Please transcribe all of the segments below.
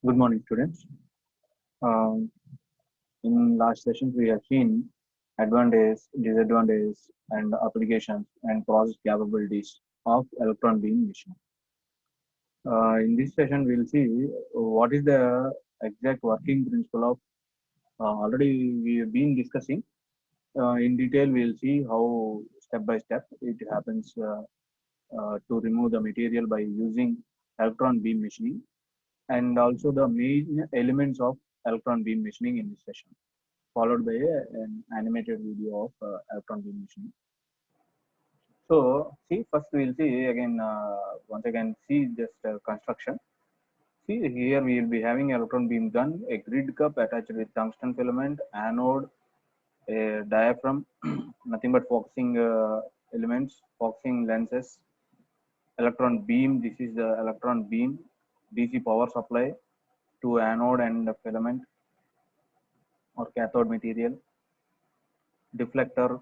Good morning, students. Um, in last sessions, we have seen advantages, disadvantages, and applications and process capabilities of electron beam machine. In this session, we'll see what is the exact working principle of. Already we have been discussing in detail. We'll see how step by step it happens to remove the material by using electron beam machining, and also the main elements of electron beam machining in this session, followed by an animated video of electron beam machining. So, see, first we'll see again, once again, see just construction. See, here we will be having electron beam gun, a grid cup attached with tungsten filament, anode, a diaphragm, nothing but focusing elements, focusing lenses, electron beam. This is the electron beam, DC power supply to anode and filament or cathode material, deflector,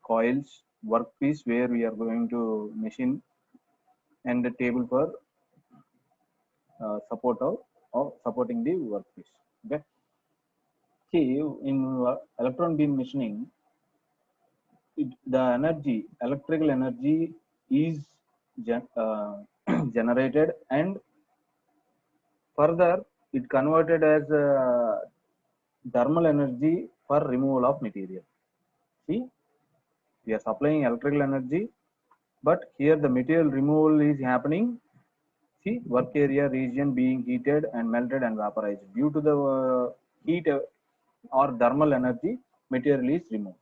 coils, workpiece where we are going to machine, and the table for supporting the workpiece. Okay. See, in electron beam machining, the energy, electrical energy, is generated, and further it converted as thermal energy for removal of material. See, we are supplying electrical energy, but here the material removal is happening. See, work area region being heated and melted and vaporized. Due to the heat or thermal energy, material is removed.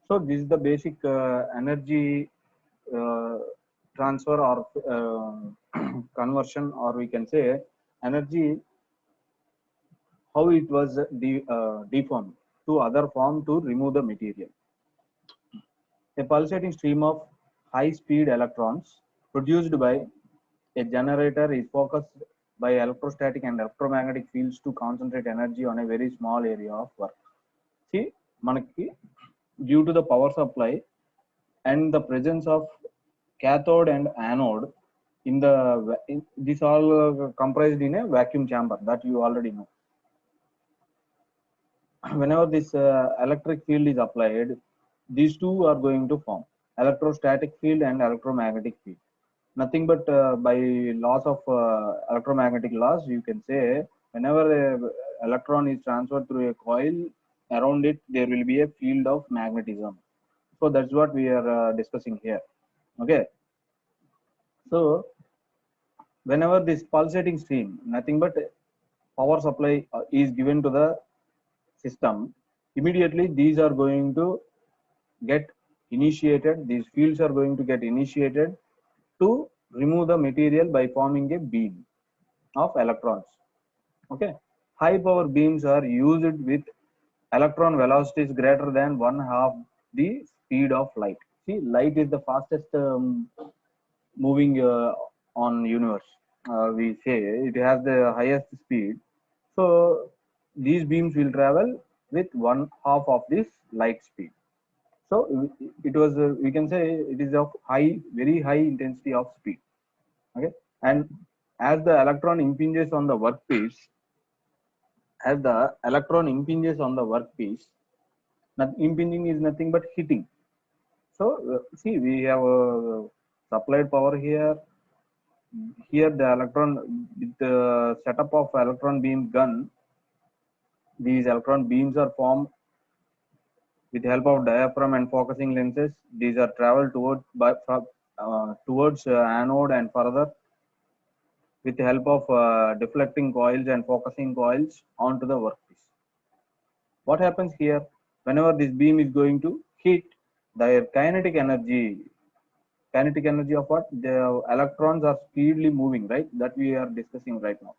So this is the basic energy uh, transfer or conversion, or we can say energy, how it was deformed to other form to remove the material. A pulsating stream of high-speed electrons produced by a generator is focused by electrostatic and electromagnetic fields to concentrate energy on a very small area of work. See, manaki, due to the power supply and the presence of cathode and anode this all comprised in a vacuum chamber that you already know. Whenever this electric field is applied, these two are going to form electrostatic field and electromagnetic field. Nothing but by laws of electromagnetic laws, you can say whenever a electron is transferred through a coil, around it there will be a field of magnetism. So that's what we are discussing here. Okay. So whenever this pulsating stream, nothing but power supply is given to the system, immediately these are going to get initiated, these fields are going to get initiated to remove the material by forming a beam of electrons. Okay, high power beams are used with electron velocities greater than one half the speed of light. See, light is the fastest moving on universe. We say it has the highest speed, so these beams will travel with one half of this light speed. So it was we can say it is of very high intensity of speed. Okay, and as the electron impinges on the workpiece, impinging is nothing but hitting. So see, we have supplied power here. Here the electron, with the setup of electron beam gun, these electron beams are formed with the help of diaphragm and focusing lenses. These are traveled towards anode and further with the help of deflecting coils and focusing coils onto the workpiece. What happens here? Whenever this beam is going to hit, the kinetic energy of what? The electrons are speedily moving, right? That we are discussing right now.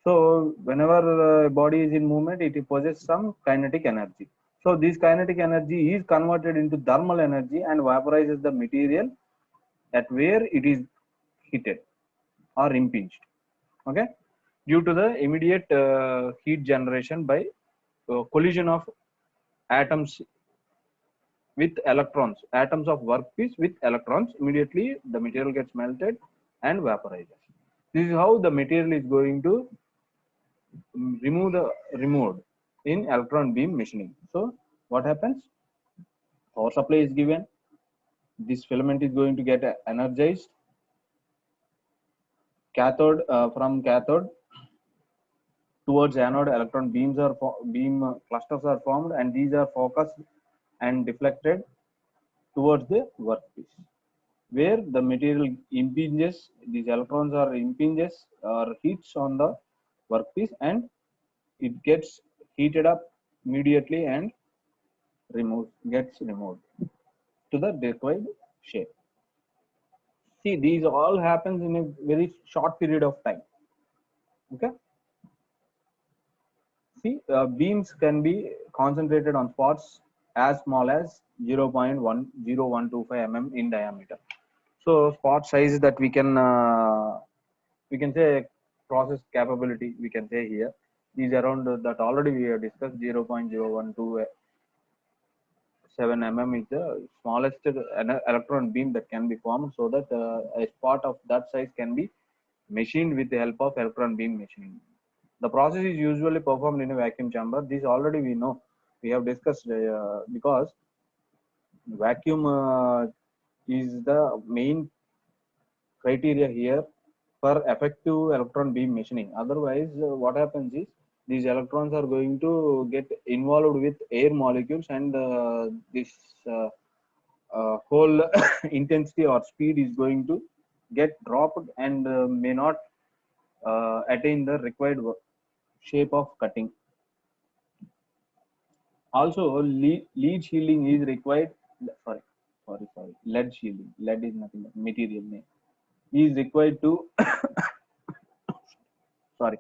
So whenever a body is in movement, it possesses some kinetic energy. So this kinetic energy is converted into thermal energy and vaporizes the material at where it is heated or impinged. Okay, due to the immediate heat generation by collision of atoms with electrons, atoms of workpiece with electrons, immediately the material gets melted and vaporizes. This is how the material is going to removed in electron beam machining. So what happens? Power supply is given. This filament is going to get energized. Cathode from cathode towards anode, electron beams are beam clusters are formed, and these are focused and deflected towards the workpiece, where the material impinges. These electrons are impinges or hits on the workpiece, and it gets heated up immediately and gets removed to the required shape. See, these all happens in a very short period of time. Okay. See, beams can be concentrated on spots as small as 0.10125 mm in diameter. So spot size that we can say process capability, we can say here is around that already we have discussed. 0.0127 mm is the smallest electron beam that can be formed, so that a spot of that size can be machined with the help of electron beam machining. The process is usually performed in a vacuum chamber. This already we know, we have discussed, because vacuum is the main criteria here for effective electron beam machining. Otherwise, what happens is these electrons are going to get involved with air molecules, and this whole intensity or speed is going to get dropped, and may not attain the required shape of cutting. Also, lead shielding is required. Sorry. Lead shielding. Lead is nothing but material name. Is required to sorry,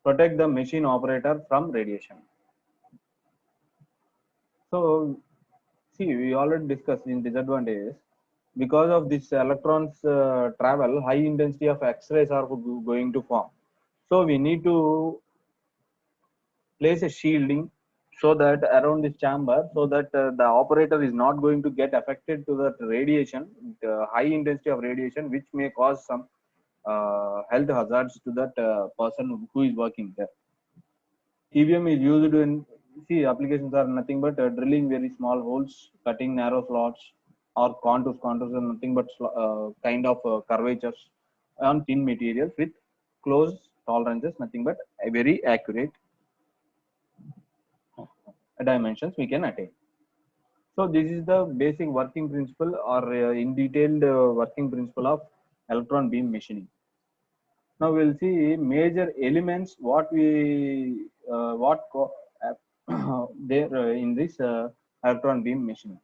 protect the machine operator from radiation. So, see, we already discussed in disadvantages. Because of this electrons travel, high intensity of X-rays are going to form. So we need to place a shielding so that around this chamber, so that the operator is not going to get affected to that radiation, the high intensity of radiation, which may cause some health hazards to that person who is working there. EVM is used in, see, applications are nothing but drilling very small holes, cutting narrow slots, or contours. Contours are nothing but kind of curvatures on thin materials with close tolerances, nothing but a very accurate dimensions we can attain. So this is the basic working principle, or in detailed working principle of electron beam machining. Now we'll see major elements what we there in this electron beam machining.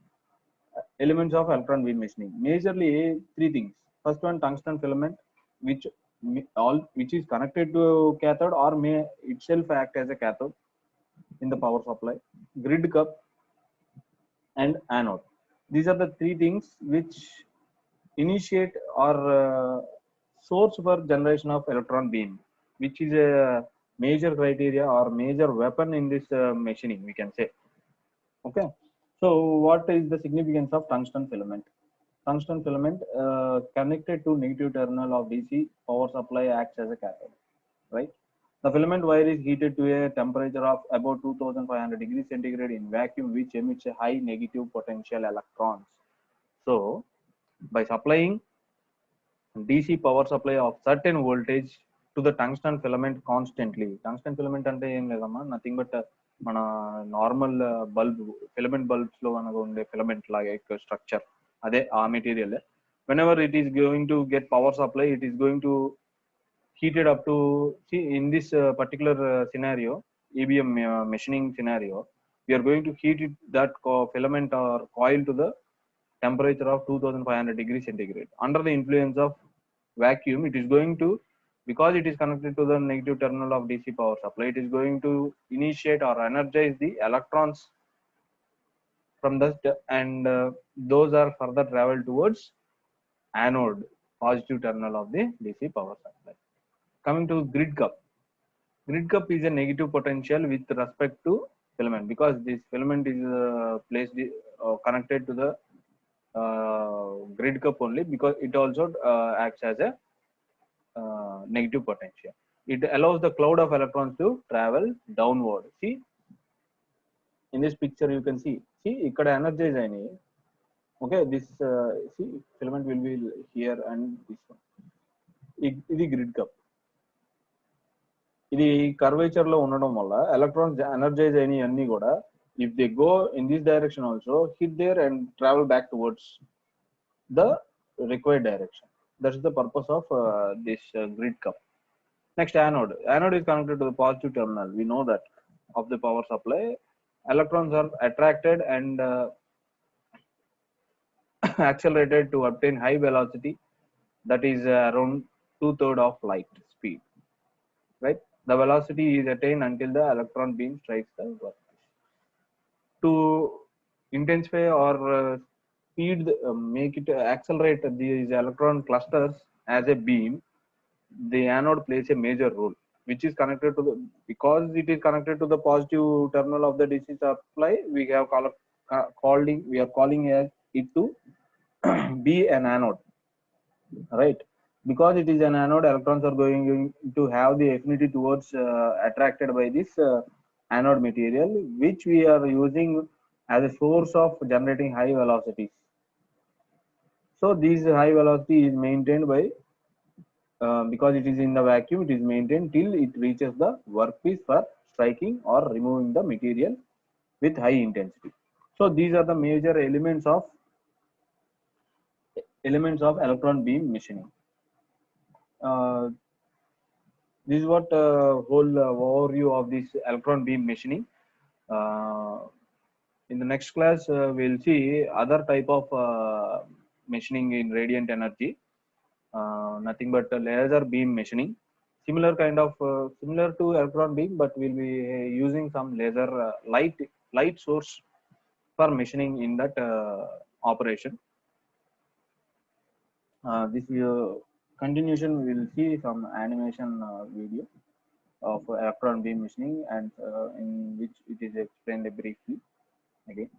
Elements of electron beam machining. Majorly three things. First one, tungsten filament, which which is connected to cathode or may itself act as a cathode in the power supply. Grid cup and anode. These are the three things which initiate or source for generation of electron beam, which is a major criteria or major weapon in this machining, we can say. Okay. So what is the significance of tungsten filament? Tungsten filament connected to negative terminal of DC power supply acts as a cathode, right? The filament wire is heated to a temperature of about 2500 degrees centigrade in vacuum, which emits a high negative potential electrons. So, by supplying DC power supply of certain voltage to the tungsten filament constantly. Tungsten filament అంటే ఏం లేదమ్మా, nothing but మన normal bulb filament bulbs లో మనకు ఉండే filament లాగా structure అదే ఆ material. Whenever it is going to get power supply, it is going to heat it up to, see, in this particular scenario, EBM machining scenario, we are going to heat it, that filament or coil to the temperature of 2500 degrees centigrade. Under the influence of vacuum, it is going to, because it is connected to the negative terminal of DC power supply, it is going to initiate or energize the electrons from the and those are further travel towards anode, positive terminal of the DC power supply. Coming to grid cup. Grid cup is a negative potential with respect to filament, because this filament is placed connected to the grid cup only, because it also acts as a negative potential. It allows the cloud of electrons to travel downward. See, in this picture you can see ikkada energize ayinayi. Okay, this see filament will be here and this one. ఇది grid cup. ఇది curvature లో ఉండడం వల్ల electrons energise అయినవి అన్ని కూడా if they go in this direction also hit there and travel back towards the required direction. That's the purpose of this grid cup. Next, anode. Anode is connected to the positive terminal. We know that of the power supply. Electrons are attracted and accelerated to obtain high velocity, that is around 2/3 of light speed. Right? The velocity is attained until the electron beam strikes the workpiece. To intensify or speed, make it accelerate these electron clusters as a beam, the anode plays a major role, which is connected to the, because it is connected to the positive terminal of the DC supply, we have calling it to be an anode, right? Because it is an anode, electrons are going to have the affinity towards attracted by this anode material, which we are using as a source of generating high velocities. So this high velocity is maintained by because it is in the vacuum, it is maintained till it reaches the workpiece for striking or removing the material with high intensity. So these are the major elements of electron beam machining. This is what whole overview of this electron beam machining. In the next class, we'll see other type of machining in radiant energy. Nothing but laser beam machining, similar kind of similar to electron beam, but we'll be using some laser light source for machining in that operation. This continuation, we will see some animation video of electron beam machining, and in which it is explained briefly again.